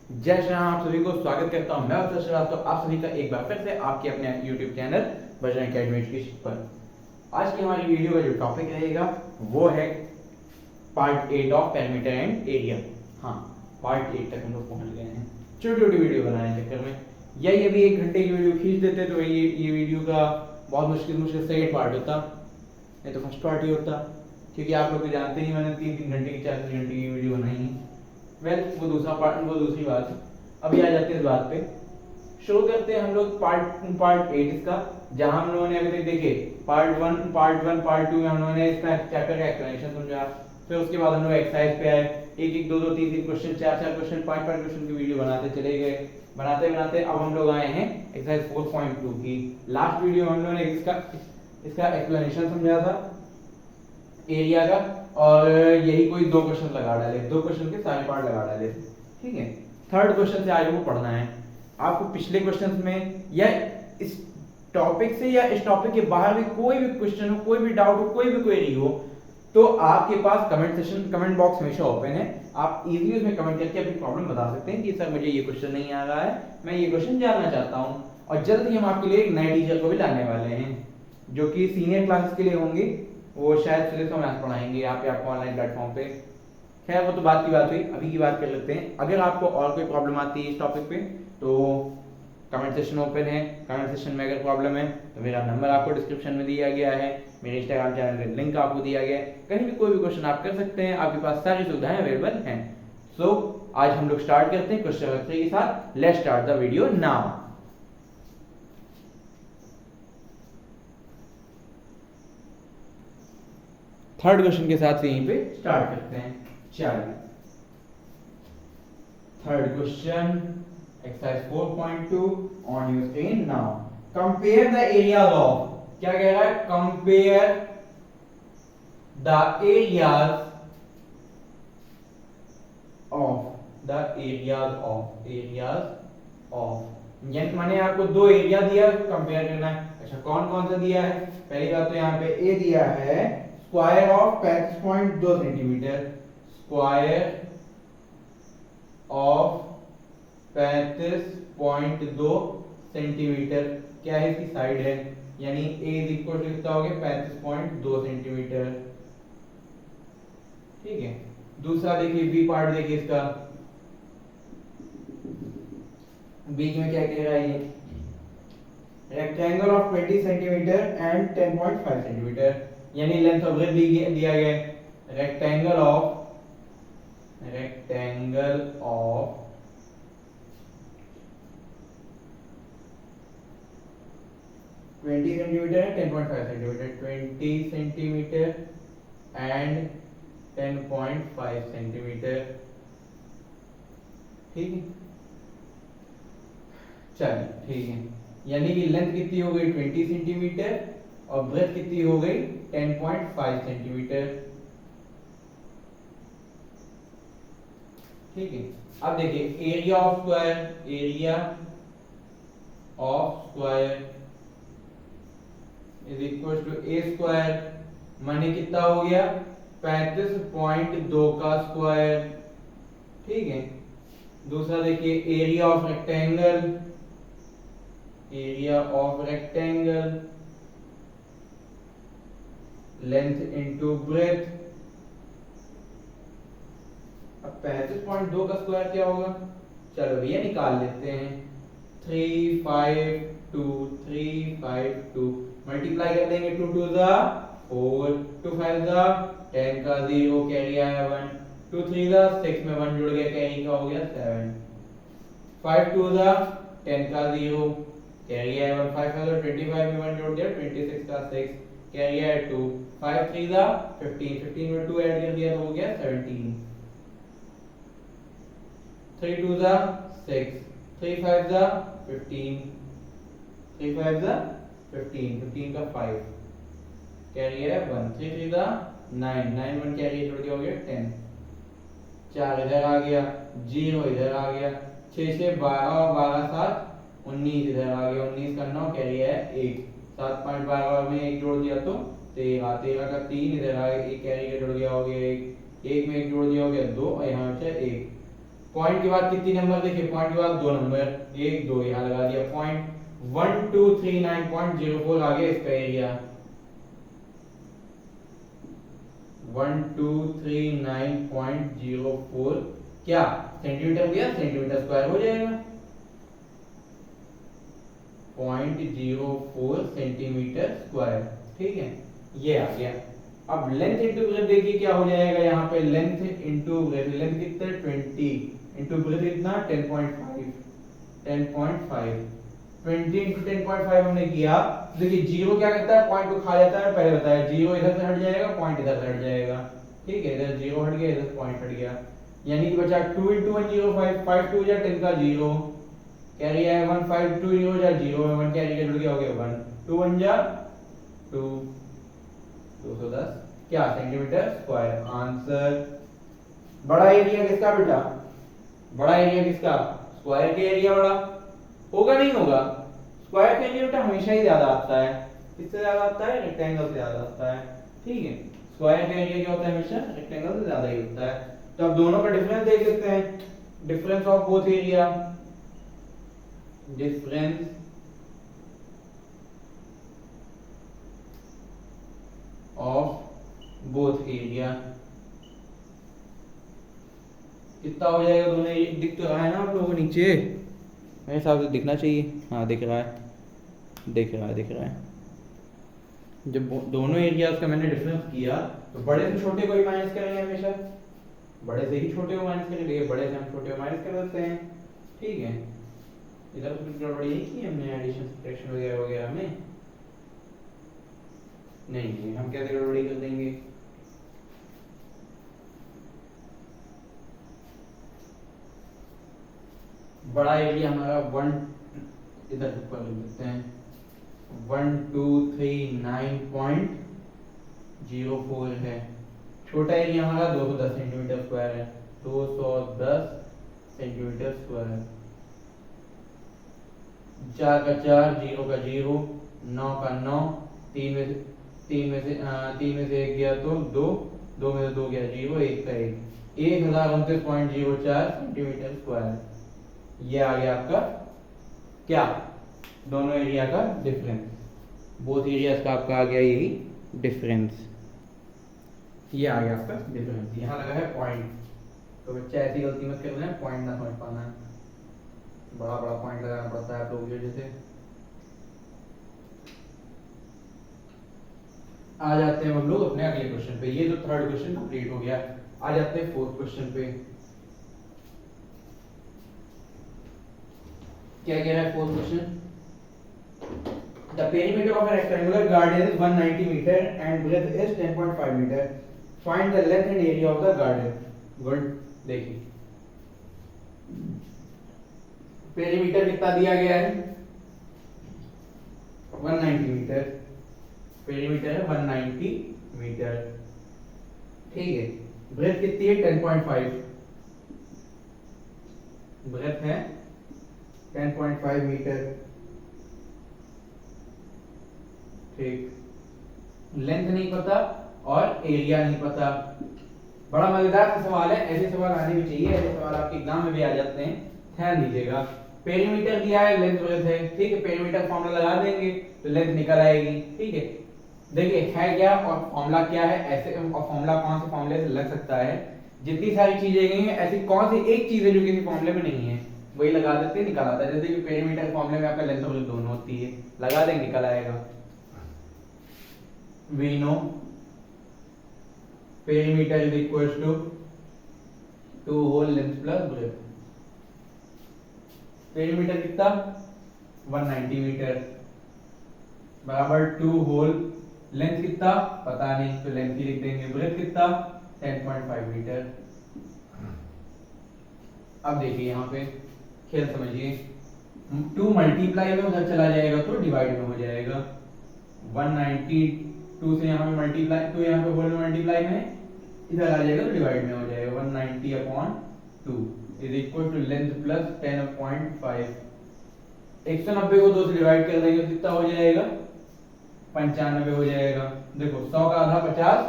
जय श्री राम। आप सभी को स्वागत करता हूं मैं उत्तर श्रीवास्तव आप सभी का एक बार फिर से आपके अपने YouTube channel Bajrang academy education पर। आज की हमारी वीडियो का जो टॉपिक रहेगा वो है part 8 of parameter and area. हाँ, पार्ट 8 तक हम लोग पहुंच गए हैं छोटी छोटी वीडियो बनाने के चक्कर में। यही अभी 1 घंटे की वीडियो खींच देते तो ये वीडियो का बहुत मुश्किल सेकंड पार्ट होता, नहीं तो फर्स्ट पार्ट ही होता, क्योंकि आप लोग तो जानते ही मैंने 3 घंटे की 4 घंटे की वीडियो बनाई है। वो दूसरा पार्ट, वो दूसरी बात है। अभी आ जाते हैं इस बात पे। शुरू करते हैं हम लोग पार्ट 8 इसका, जहां हम लोगों ने अभी तक देखे पार्ट 1 पार्ट 2 में हम लोगों ने इसका चैप्टर का एक्सप्लेनेशन समझा। फिर उसके बाद हम लोग एक्सरसाइज पे आए, एक एक दो दो तीन तीन क्वेश्चन, चार चार क्वेश्चन, पांच पांच क्वेश्चन की वीडियो बनाते चले गए। बनाते बनाते अब हम लोग आए हैं एक्सरसाइज 4.2 की लास्ट वीडियो में हम लोगों ने इसका एक्सप्लेनेशन समझा था एरिया का, और यही कोई 2 क्वेश्चन लगा डाले, 2 क्वेश्चन के सारे पार्ट लगा डाले। ठीक है, थर्ड क्वेश्चन से आगे वो पढ़ना है आपको। पिछले क्वेश्चन में या इस टॉपिक से या इस टॉपिक के बाहर भी कोई भी क्वेश्चन हो, कोई भी डाउट हो, कोई भी क्वेरी हो, तो आपके पास कमेंट बॉक्स हमेशा ओपन है। आप इजीली उसमें कमेंट करके अपनी प्रॉब्लम बता सकते हैं कि सर मुझे ये क्वेश्चन नहीं आ रहा है, मैं ये क्वेश्चन जानना चाहता हूँ। और जल्द ही हम आपके लिए एक नए टीचर को भी लाने वाले हैं जो कि सीनियर क्लासेस के लिए होंगे। वो शायद फिजिक्स और मैथ्स पढ़ाएंगे यहाँ पे आपको ऑनलाइन प्लेटफॉर्म पे। खैर वो तो बात की बात हुई, अभी की बात कर लेते हैं। अगर आपको और कोई प्रॉब्लम आती है इस टॉपिक पे तो कमेंट सेक्शन ओपन है। कमेंट सेक्शन में अगर प्रॉब्लम है तो मेरा नंबर आपको डिस्क्रिप्शन में दिया गया है, मेरे इंस्टाग्राम चैनल का लिंक आपको दिया गया है। कहीं भी कोई भी क्वेश्चन आप कर सकते हैं, आपके पास सारी सुविधाएं अवेलेबल हैं। सो आज हम लोग स्टार्ट करते हैं क्वेश्चन नंबर 3 के साथ। Let's start the video now. Third question के साथ यहीं पे स्टार्ट करते हैं। चलिए, third question exercise 4.2 on your screen now. Compare the areas of, क्या कह रहा है, कंपेयर द एरियाज ऑफ यानी माने आपको 2 एरिया दिया, कंपेयर करना है। अच्छा, कौन कौन सा दिया है? पहली बात तो यहाँ पे ए दिया है square of 35.2 centimetre, square of 35.2 centimetre क्या है, इसकी साइड है, यानी ए इज इक्वल टू कितना हो गया 35.2 सेंटीमीटर। ठीक है, दूसरा देखिए बी पार्ट देखिए इसका, बीच में क्या कह रहा है ये, rectangle of 20 centimetre and 10.5 centimetre, यानी लेंथ ऑफ ब्रेथ दिया गया है। Rectangle of 20 centimetre and 10.5 centimetre, 20 centimetre and 10.5 centimetre. ठीक है, चलिए ठीक है, यानी कि लेंथ कितनी हो गई 20 सेंटीमीटर और ब्रेथ कितनी हो गई 10.5 सेंटीमीटर। ठीक है, अब देखिए area of square is equal to a square, माने कितना हो गया 35.2 का स्क्वायर। ठीक है, दूसरा देखिए area of rectangle length into breadth. अब 35.2 का स्क्वायर क्या होगा, चलो भैया निकाल लेते हैं। 352 मल्टीप्लाई कर देंगे, 2 2 जा 4, 2 5 जा 10 का 0, कैरी आया 1, 2 3 जा 6 में 1 जुड़ गया, कैरी का हो गया 7, 5 2 जा 10 का 0, कैरी आया 1, 5 5 जा 25 में 1 जोड़ दिया 26 का 6, कैरी आया 2, 5 3 जा 15, 15 में 2 ऐड कर दिया तो हो गया 17, 3 2 जा 6, 3 5 जा 15, 3 5 जा 15, 15 का 5, कैरी है 1, 3 3 जा 9, 9 1 कैरी जुड़ गया हो गया 10, 4 इधर आ गया, 0 इधर आ गया, 6 से 12, 12 7 19 इधर आ गया, 19 का 9 कैरी है 1, 7 5 12 में 1 जोड़ दिया तो 13, 13 का 3 इधर आ गया, 1 कैरी का जुड़ गया हो गया 1, 1 में 1 जोड़ दिया हो गया 2 और यहाँ बचा 1, पॉइंट के बाद कितनी नंबर देखिए, पॉइंट के बाद 2 नंबर, 1 2 यहाँ लगा दिया पॉइंट 1239.04 आ गया इसका एरिया। 1239.04 क्या सेंटीमीटर दिया, सेंटीमीटर स्क्वायर हो जाएगा, 0.04 सेंटीमीटर स्क्वायर। ठीक है, ये आ गया। अब लेंथ इंटू ब्रेथ देखिए क्या हो जाएगा, यहाँ पे लेंथ इंटू ब्रेथ, लेंथ कितना है 20 इंटू ब्रेथ कितना 10.5, 20 इंटू 10.5 हमने किया। देखिए जीरो क्या करता है, पॉइंट को खा जाता है, पहले बताया, जीरो इधर से हट जाएगा, पॉइंट इधर से हट जाएगा। ठीक है, इधर जीरो हट गया, इधर पॉइंट हट गया, यानी कि बचा 2 इंटू 105, 5 2 या 10 का जीरो, कैरी है 1 5 2 0 जा जीरो में 1 कैरी का जुड़ गया, हो गया 1 2 1 जा 2, 210 क्या सेंटीमीटर स्क्वायर। आंसर। बड़ा एरिया किसका बेटा, बड़ा एरिया किसका, स्क्वायर के एरिया बड़ा होगा, नहीं होगा, स्क्वायर का एरिया बेटा हमेशा ही ज्यादा आता है, किससे ज्यादा आता है, रेक्टेंगल से ज्यादा आता है। ठीक है, स्क्वायर का एरिया क्या होता है, हमेशा रेक्टेंगल से ज्यादा ही होता है। तो अब दोनों का डिफरेंस देख सकते हैं, difference of both area, difference of both area कितना हो जाएगा, दोनों दिख तो रहा है ना आप लोगों को नीचे, मेरे हिसाब से दिखना चाहिए, हाँ दिख रहा है, दिख रहा है, दिख रहा है। जब दोनों एरियाज का मैंने डिफरेंस किया तो बड़े से छोटे को ही माइनस करेंगे, हमेशा बड़े से ही छोटे को माइनस करेंगे, बड़े से हम छोटे को माइनस कर देते हैं। ठीक है, इधर तो कुछ गड़बड़ी नहीं की हमने एडिशन सब्ट्रैक्शन वगैरह वगैरह में, नहीं हम कैसे गड़बड़ी कर देंगे। बड़ा एरिया हमारा 1 इधर ऊपर लिख देते हैं 1239.04 है, छोटा एरिया हमारा 210 सेंटीमीटर स्क्वायर है, 210 सेंटीमीटर स्क्वायर। 4 का 4, 0 का 0, 9 का 9, 3 में से 1 गया तो 2, 2 में से 2 गया 0, 1 का 1, 1029.04 सेंटीमीटर स्क्वायर। ये आ गया आपका क्या, दोनों एरिया का डिफरेंस, बोथ एरियाज का आपका आ गया यही डिफरेंस, ये आ गया आपका डिफरेंस। यहाँ लगा है पॉइंट, तो बच्चा ऐसी गलती मत करना है, पॉइंट ना समझ पाना है, बड़ा बड़ा पॉइंट लगाना पड़ता है आप लोगों की वजह से। आ जाते हैं हम लोग अपने अगले क्वेश्चन पे, ये तो थर्ड क्वेश्चन कंप्लीट हो गया, आ जाते हैं फोर्थ क्वेश्चन पे। क्या कह रहा है fourth question, the perimeter of a rectangular garden is 190 meter and breadth is 10.5 meter, find the length and area of the garden। Good, देखिए पेरीमीटर कितना दिया गया है 190 मीटर, पेरीमीटर है 190 मीटर। ठीक है, ब्रेथ कितनी है 10.5, ब्रेथ है 10.5 मीटर। ठीक, लेंथ नहीं पता और एरिया नहीं पता, बड़ा मजेदार सा सवाल है, ऐसे सवाल आने भी चाहिए, ऐसे सवाल आपके एग्जाम में भी आ जाते हैं, ध्यान दीजिएगा। पेरीमीटर दिया है, लेंथ ब्रेथ है, ठीक है, पेरीमीटर फॉर्मूला लगा देंगे तो लेंथ निकल आएगी। ठीक है, देखिए है क्या और फॉर्मूला क्या है, ऐसे और फॉर्मूला कौन से फॉर्मूले से लग सकता है, जितनी सारी चीजें गई हैं ऐसी कौन सी एक चीज है जो किसी फॉर्मूले में नहीं है, वही लगा देते निकल आता है। जैसे कि पेरीमीटर फॉर्मूले में आपका लेंथ और ब्रेथ दोनों होती है, लगा देंगे निकल आएगा। We know perimeter is equals to 2 whole length plus breadth। Perimeter कितना 190 मीटर बराबर 2 होल, लेंथ कितना पता नहीं तो लेंथ ही लिख देंगे, ब्रेथ कितना 10.5 मीटर। अब देखिए यहाँ पे खेल समझिए, 2 मल्टीप्लाई में उधर चला जाएगा तो डिवाइड में हो जाएगा, 192 से यहाँ पे मल्टीप्लाई, तो यहाँ पे होल में मल्टीप्लाई में इधर आ जाएगा तो डिवाइड में हो जाएगा, 190/2 is equal to length plus 10.5। 190 को 2 से डिवाइड कर देंगे तो कितना हो जाएगा 95 हो जाएगा। देखो 100 का आधा 50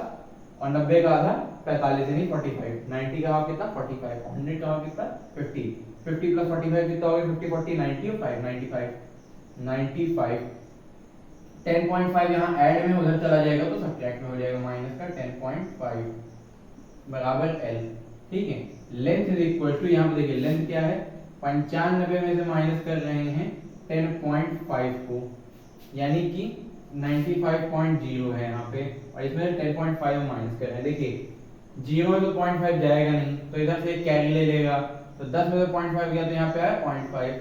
और 90 का आधा 45 यानी 45। 90 का हाफ कितना 45, 100 का हाफ कितना 50, 50 प्लस 45 कितना हो गया 50 40 90 और 5 95 10.5 यहाँ ऐड में उधर चला जाएगा तो सब्ट्रैक्ट में हो जाएगा, माइनस का 10.5 बराबर L। ठीक है, लेंथ इज इक्वल टू, यहाँ पे देखिए लेंथ क्या है 95 में से माइनस कर रहे हैं 10.5 को, यानी कि 95.0 है यहाँ पे, और इसमें 10.5 माइनस कर रहे हैं। देखिए 0 में तो 0.5 जाएगा नहीं, तो इधर से कैरी ले लेगा, तो 10 में से 0.5 गया तो यहाँ पे आया 0.5,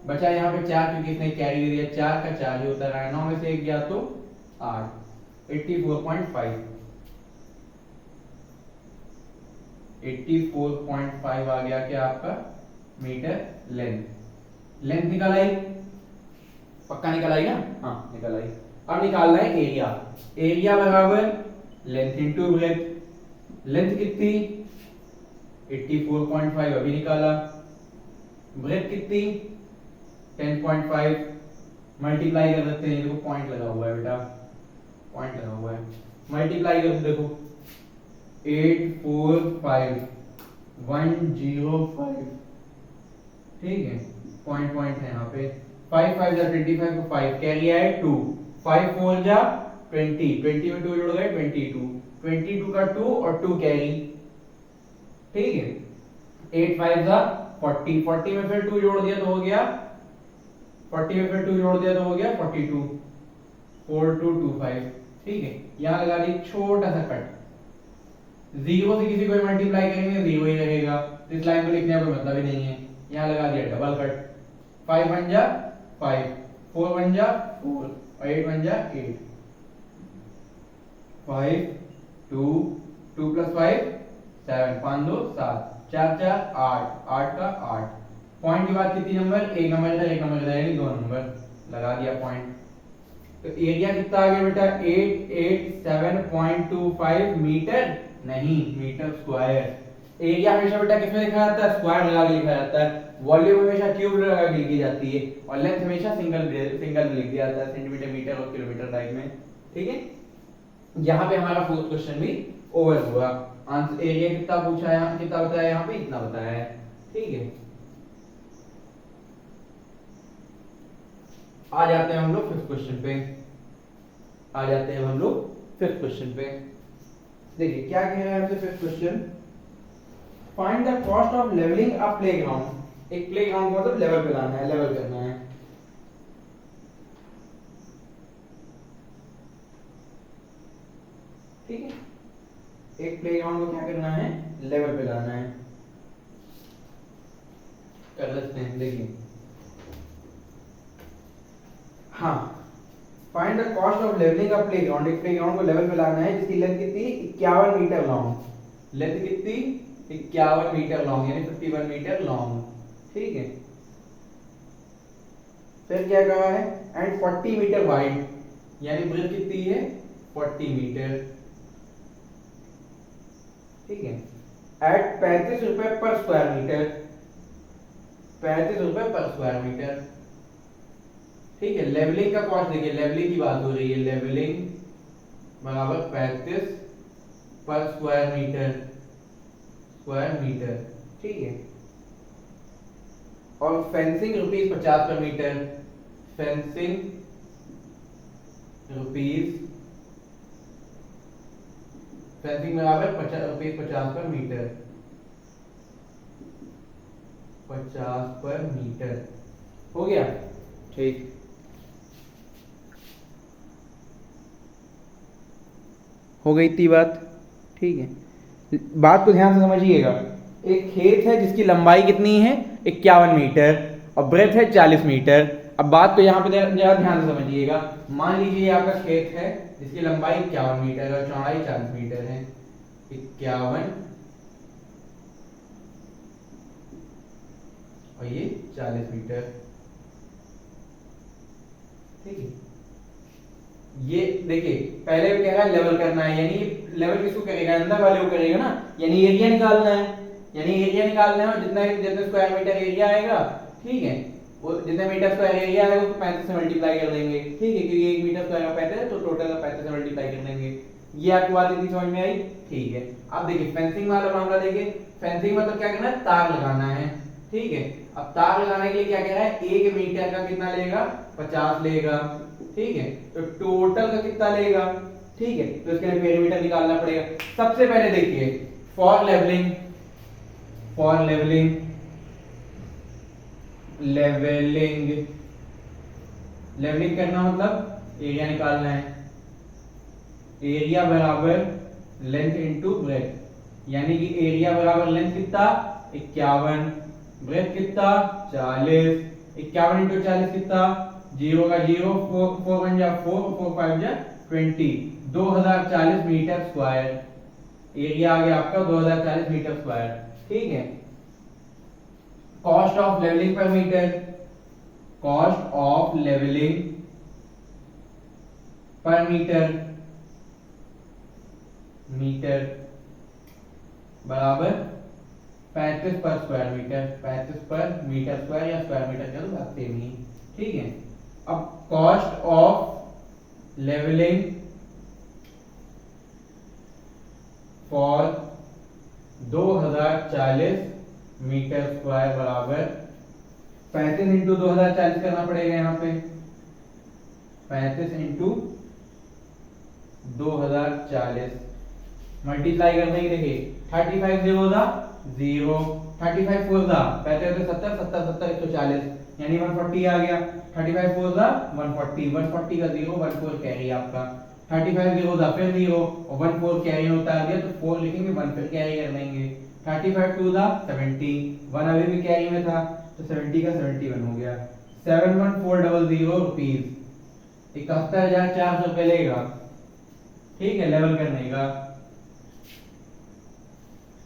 बचा यहाँ पे 4 क्योंकि इसने कैरी ले दिया, 4 का 4 ही होता रहा, 9 में से 1 गया तो 8, 84.5 84.5 आ गया क्या आपका मीटर लेंथ। लेंथ निकल आई, पक्का निकल आई ना, हाँ निकल आई। अब निकालना है एरिया, एरिया बराबर लेंथ इंटू ब्रेथ। लेंथ कितनी 84.5 अभी निकाला, ब्रेथ कितनी 10.5 मल्टीप्लाई कर सकते हैं, देखो पॉइंट लगा हुआ है बेटा, पॉइंट लगा हुआ है, मल्टीप्लाई कर देखो 845,105, ठीक है, पॉइंट पॉइंट है यहाँ पे, 5 5 जा 25 को 5 कैरी आए 2, 5 4 जा 20, 20 में 2 जोड़ गए 22, 22 का 2 और 2 कैरी, ठीक है, 8 5 जा 40, 40 में फिर 2 जोड़ दिया तो हो गया 40 में फिर 2 जोड़ दिया तो हो गया 42, 4225, ठीक है। यहाँ लगा दी छोटा सा कट, जीरो से किसी को मल्टीप्लाई करेंगे जीरो ही रहेगा, इस लाइन को लिखने का कोई मतलब ही नहीं है, यहाँ लगा दिया डबल कट, 5 बन जा 5, 4 बन जा 4 और 8 बन जा 8, 5 2 2 प्लस 5 7, 5 2 7, 4 4 8, 8 का 8, पॉइंट के बाद कितनी नंबर, एक नंबर इधर एक नंबर इधर, यानी 2 नंबर लगा दिया पॉइंट। तो एरिया कितना आ गया बेटा 887.25 मीटर, नहीं मीटर स्क्वायर। एरिया हमेशा बेटा किसमें लिखा जाता है, स्क्वायर लगा के लिखा जाता है, वॉल्यूम हमेशा क्यूब लगा के लिखी जाती है, और लेंथ हमेशा सिंगल में लिख दिया जाता है, सेंटीमीटर मीटर और किलोमीटर टाइप में, ठीक है। यहाँ पे हमारा फोर्थ क्वेश्चन भी ओवर हुआ, आंसर एरिया कितना पूछा है, कितना बताया यहाँ पे, इतना बताया है, ठीक है। आ जाते हैं हम लोग फिफ्थ क्वेश्चन पे, आ जाते हैं हम लोग फिफ्थ क्वेश्चन पे। देखिए क्या कह रहा है हमसे fifth question, find the cost of levelling a playground. एक प्लेग्राउंड को मतलब लेवल पे लाना है, लेवल करना है, ठीक है। एक प्लेग्राउंड को क्या करना है, लेवल पे लाना है, कर लेते हैं। देखिए हाँ, find the cost of levelling a playground, एक प्लेग्राउंड को लेवल पे लाना है जिसकी लेंथ कितनी 51 मीटर लॉन्ग, लेंथ कितनी 51 मीटर लॉन्ग यानी 51 मीटर लॉन्ग, ठीक है। फिर क्या कहा है, एंड 40 मीटर वाइड, यानी ब्रेथ कितनी है 40 मीटर, ठीक है, एट 35 रुपए पर स्क्वायर मीटर, 35 रुपए पर स्क्वायर मीटर, ठीक है। लेवलिंग का कॉस्ट देखिए, लेवलिंग की बात हो रही है, लेवलिंग बराबर 35 पर स्क्वायर मीटर, ठीक है। और फेंसिंग रुपीज 50 पर मीटर, फेंसिंग रुपीज, फेंसिंग बराबर रुपीज 50 पर मीटर, 50 पर मीटर, हो गया, ठीक। हो गई इतनी बात, ठीक है। बात को ध्यान से समझिएगा, एक खेत है जिसकी लंबाई कितनी है 51 मीटर और ब्रेथ है 40 मीटर। अब बात को यहाँ पे जरा ध्यान से समझिएगा, मान लीजिए ये आपका खेत है जिसकी लंबाई 51 मीटर और चौड़ाई 40 मीटर है, 51 और ये 40 मीटर, ठीक है। ये देखिए पहले भी कह रहा है लेवल करना है, यानी लेवल किसको करेगा, अंदर वाले को करेगा ना, यानी एरिया निकालना है, यानी एरिया निकालना है, और जितने स्क्वायर मीटर एरिया आएगा, ठीक है, वो जितने मीटर स्क्वायर एरिया आएगा उसको 35 से मल्टीप्लाई कर देंगे, ठीक है, क्योंकि 1 मीटर स्क्वायर का 35 है तो टोटल का 35 से मल्टीप्लाई कर देंगे, ये आपकी बात इतनी समझ में आई? ठीक है। अब देखिए फेंसिंग वाला मामला देखिए। फेंसिंग मतलब क्या करना है, तार लगाना है। ठीक है। अब तार लगाने के लिए क्या कह रहा है, 1 मीटर का कितना लेगा, 50 लेगा। ठीक है। तो टोटल का कितना लेगा? ठीक है। तो इसके लिए पेरीमीटर निकालना पड़ेगा। सबसे पहले देखिए for levelling, for levelling, levelling, levelling करना मतलब एरिया निकालना है। एरिया बराबर लेंथ इंटू ब्रेथ, यानी कि एरिया बराबर लेंथ कितना, 51, ब्रेथ कितना, 40, 51 इंटू 40 कितना, 0 का 0, 4 1 जा 4, 4 5 जा 20, 2040 मीटर स्क्वायर। एरिया आ गया आपका 2040 मीटर स्क्वायर। ठीक है। Cost of levelling per metre, cost of levelling per metre, metre बराबर 35 per square metre, 35 per metre square या स्क्वायर मीटर का तो बात सेम ही। ठीक है। अब cost of levelling for 2040 metre square बराबर 35 इंटू 2040 करना पड़ेगा यहाँ पे, 35 इंटू 2040 मल्टीप्लाई करने की देखिए 35 0 दा 0, 35 4 दा 35 70, 70 70 140 यानी 140 आ गया। 35 4 दा 140, 140 का 0, 14 कैरी आपका। 35 0 दा फिर 0 और 14 कैरी होता आ गया तो 4 लिखेंगे, 1 फिर कैरी कर लेंगे। 35 2 दा 70, 1 अभी भी कैरी में था तो 70 का 71 हो गया। 71400 रुपीज, 71,400 रुपए लेगा। ठीक है। लेवल करने का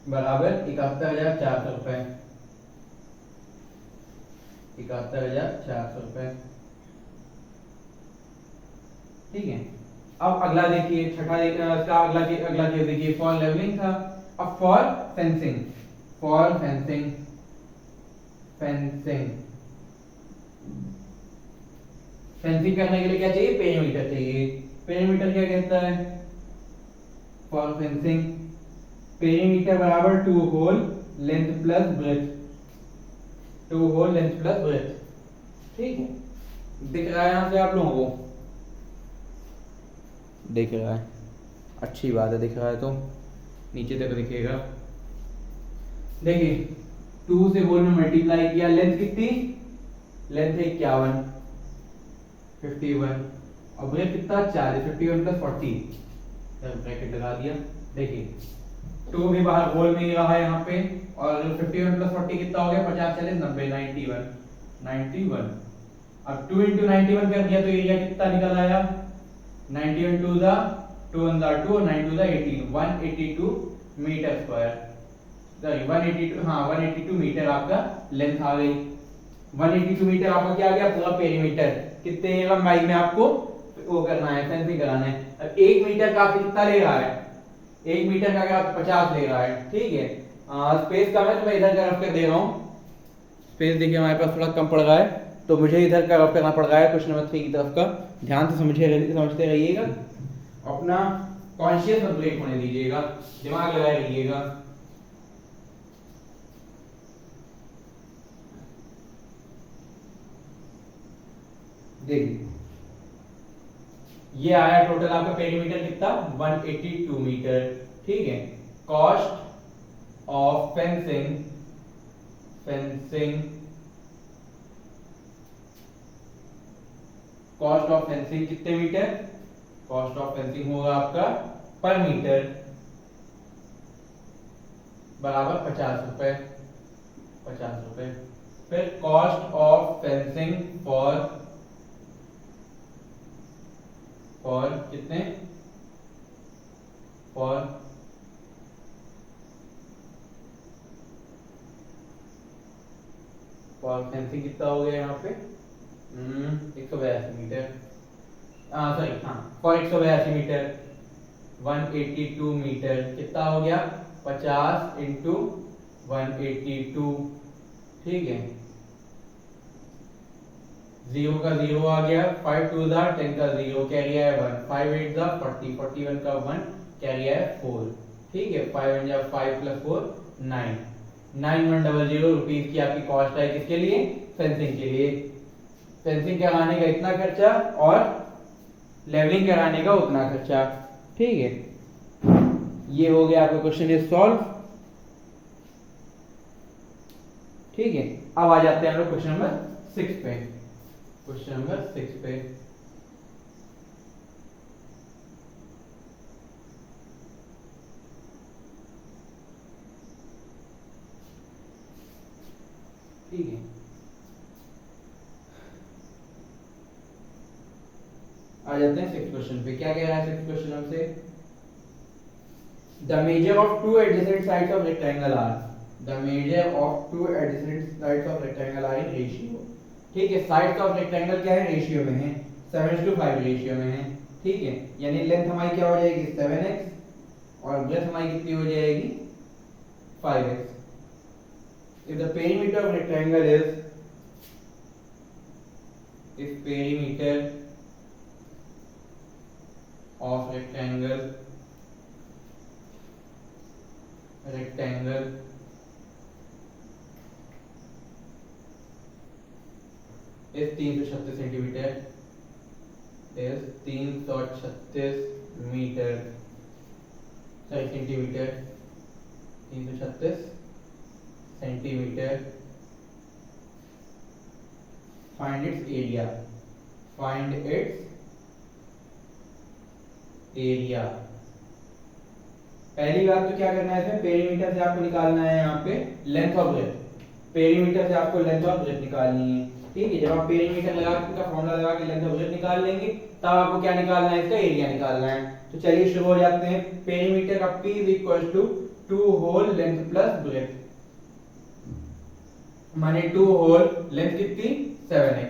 बराबर 71,400 रुपए, 71,400 रुपए। ठीक है। अब अगला देखिए, छठा इसका अगला चीज देखिए, फॉर लेवलिंग था। अब for fencing, for fencing, fencing, fencing करने के लिए क्या चाहिए, पेरीमीटर चाहिए। पेरीमीटर क्या कहता है, फॉर फेंसिंग पेरीमीटर बराबर 2 whole length plus breadth, 2 whole length plus breadth. ठीक है। दिख रहा है यहां से आप लोगों को? दिख रहा है, अच्छी बात है। दिख रहा है तो नीचे तक दिखेगा। देखिए 2 से होल में मल्टीप्लाई किया, लेंथ कितनी, लेंथ है 51, 51 और ब्रेथ कितना 40, 51 प्लस 40 ब्रैकेट लगा दिया। देखिए 2 भी बाहर होल में ही रहा है यहाँ पे, और 51 प्लस 40 कितना हो गया, 50 40 90, 91, 91। अब 2 इंटू 91 कर दिया तो एरिया कितना निकल आया, 91 2 दा 2 1 दा 2 और 9 2 दा 18, 182 मीटर स्क्वायर। सॉरी 182, हाँ 182 मीटर आपका लेंथ आ गई। 182 मीटर आपका क्या आ गया, पूरा पेरीमीटर। कितने लंबाई में आपको वो करना है, फेंसिंग कराना है। अब 1 मीटर का आपको कितना ले रहा है, 1 मीटर का अगर आप 50 ले रहा है। ठीक है। स्पेस कम है तो मैं इधर का रफ कर दे रहा हूँ। स्पेस देखिए हमारे पास थोड़ा कम पड़ रहा है तो मुझे इधर का रफ करना पड़ रहा है क्वेश्चन नंबर 3 की तरफ का। ध्यान से समझते रहिएगा, अपना कॉन्शियस मत ब्रेक होने दीजिएगा, दिमाग लगाए रहिएगा। देखिए ये आया टोटल आपका पेरीमीटर कितना, 182 मीटर। ठीक है। Cost of fencing, fencing, cost of fencing कितने मीटर, कॉस्ट ऑफ फेंसिंग होगा आपका पर मीटर बराबर 50 रुपए, 50 रुपए। फिर कॉस्ट ऑफ फेंसिंग फॉर कितने, फॉर फेंसिंग कितना हो गया यहाँ पे, 182 मीटर, सॉरी हाँ फॉर 182 मीटर 182 मीटर कितना हो गया, 50 इंटू 182। ठीक है। 0 का 0 आ गया, 5 2 दा 10 का 0 कैरी है 1, 5 8 दा 40, 41 का 1 क्या गया है 4। ठीक है, 5 × 5 + 4 9, 9100 रुपीज की आपकी कॉस्ट है किसके लिए, फेंसिंग के लिए। फेंसिंग कराने का इतना खर्चा और लेवलिंग कराने का उतना खर्चा। ठीक है, ये हो गया आपका क्वेश्चन इज सॉल्व। ठीक है, अब आ जाते हैं हम लोग क्वेश्चन नंबर 6 पे। क्वेश्चन नंबर 6 पे ठीक है, आ जाते हैं 6 क्वेश्चन पे। क्या कह रहा है 6 क्वेश्चन हमसे, the measure of two adjacent sides of rectangle are, the measure of two adjacent sides of rectangle are in ratio. ठीक है, साइड्स ऑफ रेक्टेंगल क्या है, रेशियो में है, 7:5 रेशियो में है। ठीक है, यानी लेंथ हमारी क्या हो जाएगी 7x और ब्रेड्थ हमारी कितनी हो जाएगी 5x। if the perimeter of rectangle is, if perimeter of rectangle is 336 centimetre, is 336 metre, sorry centimetre, 336 centimetre, find its area, find its area. पहली बात तो क्या करना है इसमें, पेरीमीटर से आपको निकालना है यहाँ पे लेंथ ऑफ ब्रेड्थ, पेरीमीटर से आपको लेंथ ऑफ ब्रेड्थ निकालनी है। ठीक है, जब आप पेरीमीटर लगा के उसका फॉर्मूला लगा के लेंथ ऑफ ब्रेड्थ निकाल लेंगे तब आपको क्या निकालना है, इसका एरिया निकालना है। तो चलिए शुरू हो जाते हैं। पेरीमीटर का P = 2 whole length plus breadth, माने 2 होल लेंथ कितनी 7x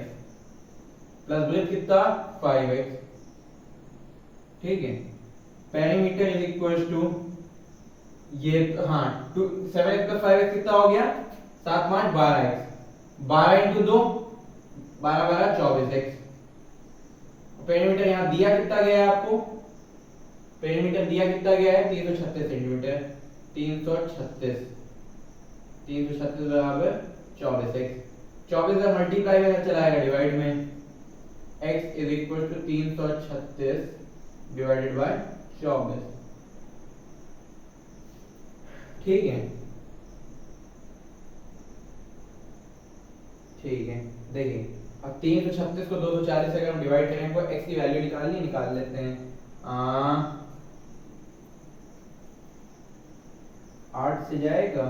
प्लस ब्रेड्थ कितना 5x। ठीक है, पेरीमीटर इज इक्वल टू ये 7x + 5x कितना हो गया 7 × 5 = 12x, 12 × 2 12 12 24x। पेरीमीटर यहाँ दिया कितना गया है आपको, पेरीमीटर दिया कितना गया है 336 सेंटीमीटर, 336 बराबर 24x। 24 से मल्टीप्लाई में चलाएगा डिवाइड में, x is equal to 336 divided by 24। ठीक है, ठीक है, देखिए अब 336 को 240 से अगर हम डिवाइड करें को x की वैल्यू निकालनी, निकाल लेते हैं। 8 से जाएगा,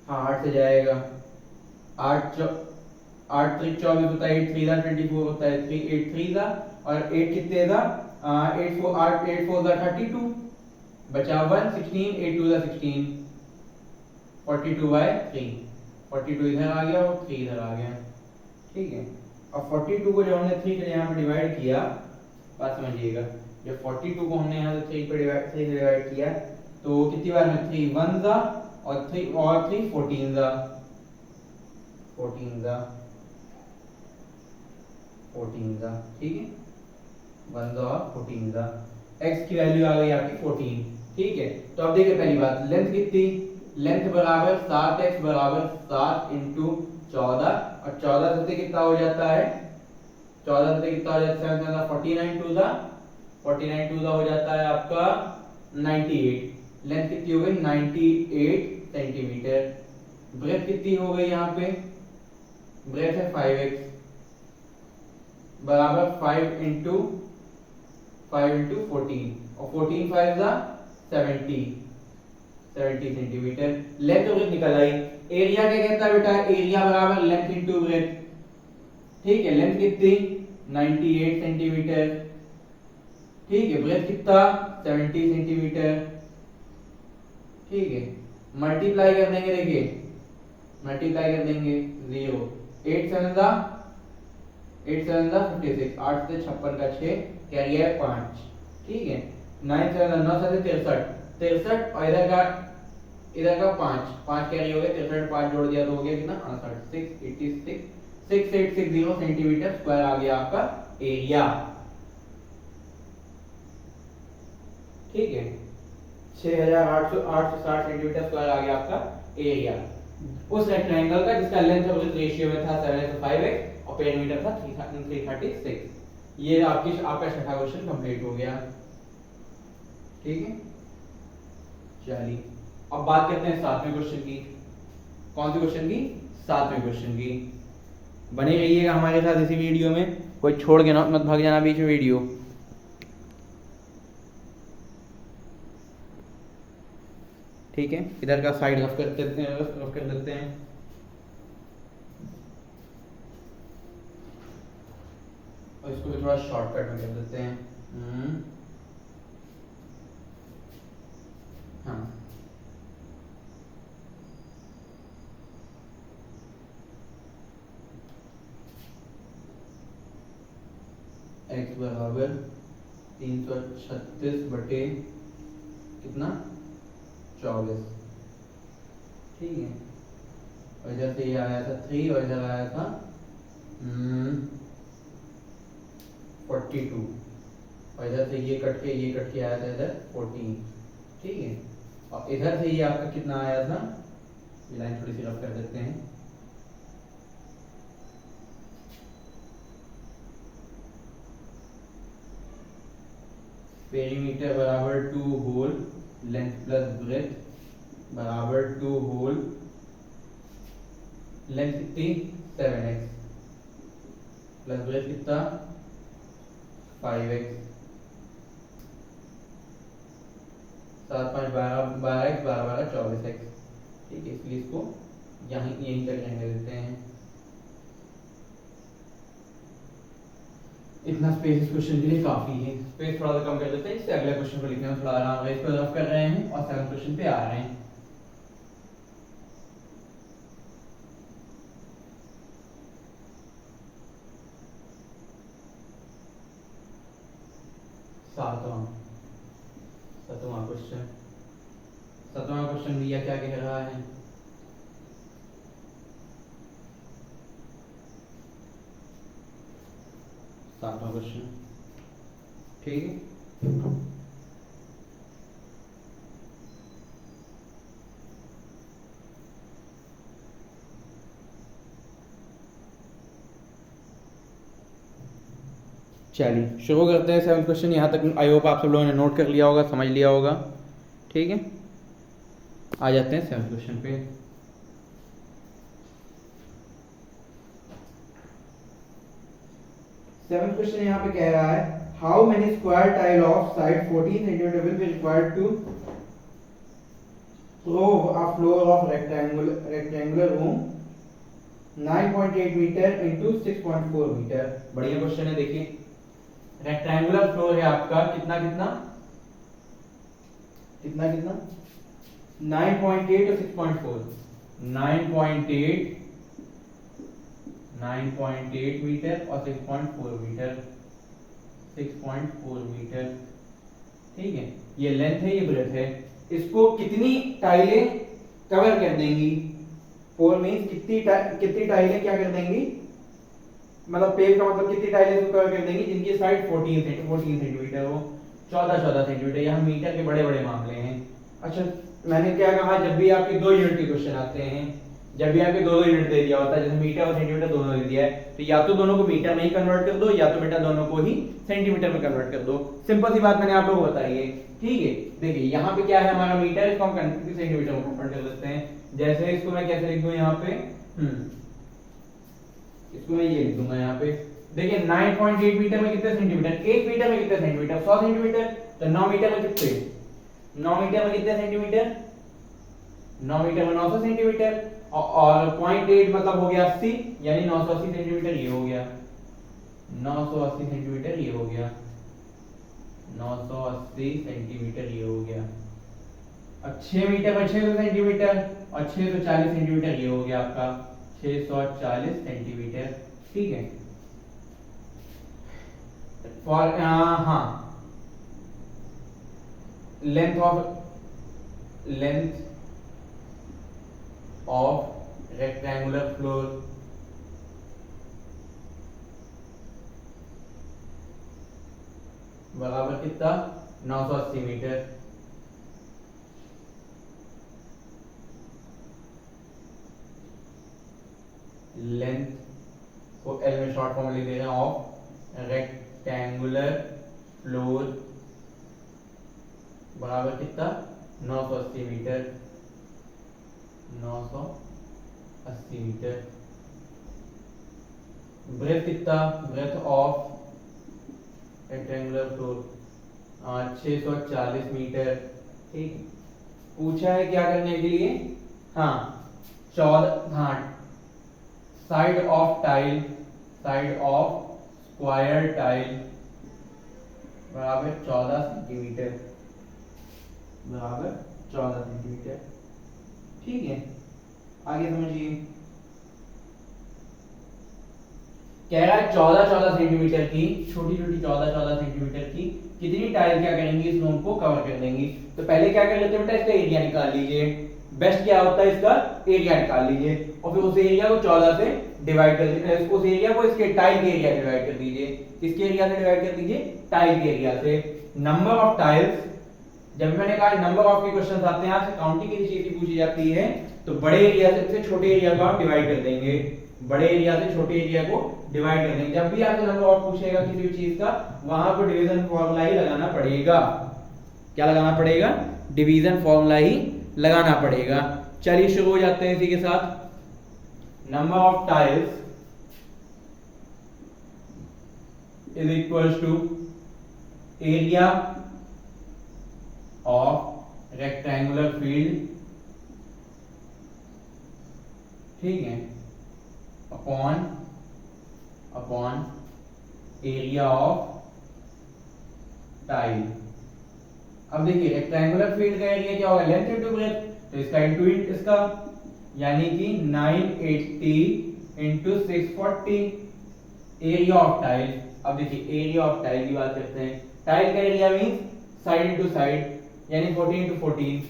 हाँ 8 से जाएगा, 8 3 24 होता है, 8 3 24 होता है, 3 8 3 और 8 कितने था 8 4 8 8 4 32 बचा 1 16 8 2 16 42/3, 42 इधर आ गया और 3 इधर आ गया। ठीक है, अब 42 को जब हमने 3 के यहाँ पे डिवाइड किया, बात समझिएगा, जब 42 को हमने यहाँ से 3 पे डिवाइड किया तो कितनी बार में 3 1 ज़ा और 3 14 ज़ा, 14 ज़ा। ठीक है, 1 ज़ा और 14 ज़ा, x की वैल्यू आ गई आपकी 14। ठीक है, तो अब देखिए पहली बात, लेंथ कितनी, लेंथ बराबर 7x बराबर 7 × 14 और 14 से कितना हो जाता है, 14 से कितना हो जाता है 49 2 हो जाता है आपका 98। लेंथ कितनी हो गई 98 सेंटीमीटर। ब्रेड्थ कितनी हो गई यहाँ पे, ब्रेड्थ है 5x बराबर 5 × 14 और 14 5 ज़ा 70 सेंटीमीटर। लेंथ और ब्रेड्थ निकल आई। एरिया क्या कहता है बेटा, एरिया बराबर लेंथ इंटू ब्रेड्थ। ठीक है, लेंथ कितनी 98 सेंटीमीटर, ठीक है, ब्रेड्थ कितना 70 सेंटीमीटर। ठीक है, मल्टीप्लाई कर देंगे, देखिए मल्टीप्लाई कर देंगे 0 8 7 ज़ा 56, 8 से 56 का 6 क्या गया है 5। ठीक है, 9 7 9 7 63 और इधर का 5 कैरी हो गया, 63 5 जोड़ दिया तो हो गया कितना 68 686 6860 सेंटीमीटर स्क्वायर आ गया आपका एरिया। ठीक है, 6860 सेंटीमीटर स्क्वायर आ गया आपका एरिया उस रेक्टेंगल का जिसका लेंथ और रेशियो में था 7:5x और पेरीमीटर था 336। ये आपका छठा क्वेश्चन कंप्लीट हो गया। ठीक है, चलिए अब बात करते हैं सातवें क्वेश्चन की। कौन सी क्वेश्चन की? सातवें क्वेश्चन की। बने रहिएगा हमारे साथ इसी वीडियो में, कोई छोड़ के मत भाग जाना बीच में वीडियो। ठीक है, इधर का साइड रफ कर देते हैं, रफ कर देते हैं। और इसको भी थोड़ा शॉर्टकट में कर देते हैं। हाँ, x बराबर 336 बटे कितना 24। ठीक है, और इधर से ये आया था 3 और इधर आया था 42 और इधर से ये कट के आया था इधर 14। ठीक है, और इधर से ये आपका कितना आया था, ये लाइन थोड़ी सी रफ कर देते हैं। पेरीमीटर बराबर 2 होल लेंथ प्लस ब्रेथ बराबर 2 होल लेंथ कितनी 7x प्लस ब्रेथ कितना 5x 7 5 12 12x 12 12 24x। ठीक है, इसलिए इसको यहीं तक रहने देते हैं। इतना स्पेस इस क्वेश्चन के लिए काफी है। स्पेस थोड़ा सा कम कर देते हैं, इससे अगले क्वेश्चन को लिखने में थोड़ा आराम है। इसको रफ कर रहे हैं और 7 क्वेश्चन पे आ रहे हैं। सातवां क्वेश्चन दिया क्या कह रहा है? सातवां क्वेश्चन। ठीक है, चलिए शुरू करते हैं 7 क्वेश्चन। यहाँ तक आई होप आप सब लोगों ने नोट कर लिया होगा, समझ लिया होगा। ठीक है, आ जाते हैं 7 क्वेश्चन पे। सेवन क्वेश्चन यहाँ पे कह रहा है how many square tile of side 14 centimetre will be required to prove a floor of rectangular room 9.8 metre into 6.4 metre. बढ़िया क्वेश्चन है। देखिए, रेक्टेंगुलर फ्लोर है आपका कितना कितना कितना कितना 9.8 और 6.4 9.8 मीटर और 6.4 मीटर 6.4 मीटर। ठीक है, ये लेंथ है, ये ब्रेथ है। इसको कितनी टाइलें कवर कर देंगी? 4 मींस कितनी टाइलें क्या कर देंगी, मतलब पेज का मतलब कितनी टाइलें इसको कवर कर देंगी जिनकी साइड 14 सेंटीमीटर हो, 14 सेंटीमीटर। यहाँ मीटर के बड़े बड़े मामले हैं। अच्छा, मैंने क्या कहा, जब भी आपके 2 यूनिट के क्वेश्चन आते हैं, जब भी आपके 2 यूनिट दे दिया होता है, जैसे मीटर और सेंटीमीटर दोनों दे दिया है, तो या तो दोनों को मीटर में ही कन्वर्ट कर दो या तो बेटा दोनों को ही सेंटीमीटर में कन्वर्ट कर दो। सिंपल सी बात मैंने आप लोगों को बताई है। ठीक है, देखिए यहाँ पे क्या है हमारा मीटर, इसको हम सेंटीमीटर में कन्वर्ट कर देते हैं। जैसे इसको मैं कैसे लिख दूं यहाँ पे, इसको मैं ये लिख दूंगा यहाँ पे। देखिए 9.8 मीटर में कितने सेंटीमीटर, 1 मीटर में कितने सेंटीमीटर 100 सेंटीमीटर, तो 9 मीटर में कितने 9 मीटर में कितने सेंटीमीटर 9 मीटर में 900 सेंटीमीटर और 0.8 मतलब हो गया 80, यानी 980 सेंटीमीटर ये हो गया, 980 सेंटीमीटर ये हो गया, 980 सेंटीमीटर ये हो गया। अब 6 मीटर में 600 सेंटीमीटर और 640 सेंटीमीटर ये हो गया आपका 640 सेंटीमीटर। ठीक है, फॉर हाँ लेंथ ऑफ रेक्टेंगुलर फ्लोर बराबर कितना 980 मीटर। लेंथ को एल में शॉर्ट फॉर्म लिख दे रहे हैं ऑफ रेक्टेंगुलर फ्लोर बराबर कितना 980 मीटर। 980 मीटर। ब्रेथ कितना, breadth of rectangular floor 640 metre. ठीक, पूछा है क्या करने के लिए, हाँ 14, हाँ side of tile, side of square tile बराबर 14 सेंटीमीटर, बराबर 14 सेंटीमीटर। ठीक है, आगे समझिए। कह रहा है 14 सेंटीमीटर की छोटी छोटी 14 सेंटीमीटर की कितनी टाइल क्या करेंगी, इस रूम को कवर कर देंगी। तो पहले क्या कर लेते हैं बेटा, इसका एरिया निकाल लीजिए। बेस्ट क्या होता है, इसका एरिया निकाल लीजिए और फिर उस एरिया को 14 से डिवाइड कर दीजिए। उस एरिया को इसके टाइल के एरिया से डिवाइड कर दीजिए। किसके एरिया से डिवाइड कर दीजिए, टाइल के एरिया से। नंबर ऑफ टाइल्स, जब मैंने कहा नंबर ऑफ के क्वेश्चन आते हैं आपसे काउंटिंग की चीज पूछी जाती है, तो बड़े एरिया से छोटे एरिया को आप डिवाइड कर देंगे। बड़े एरिया से छोटे एरिया को डिवाइड कर देंगे। जब भी आपसे नंबर ऑफ पूछेगा किसी भी चीज का, वहां पर डिवीजन फॉर्मूला ही लगाना पड़ेगा। क्या लगाना पड़ेगा, डिवीजन फॉर्मूला ही लगाना पड़ेगा। चलिए शुरू हो जाते हैं इसी के साथ। Number of tiles is equals to area of rectangular field, ठीक है, अपॉन एरिया ऑफ टाइल। अब देखिए रेक्टेंगुलर फील्ड का एरिया क्या होगा, लेंथ इनटू ब्रेथ, तो इसका इनटू इसका, यानी कि 980 इंटू 640 एरिया ऑफ टाइल। अब देखिए एरिया ऑफ टाइल की बात करते हैं। टाइल का area means side into side, यानी 14 इंटू 14,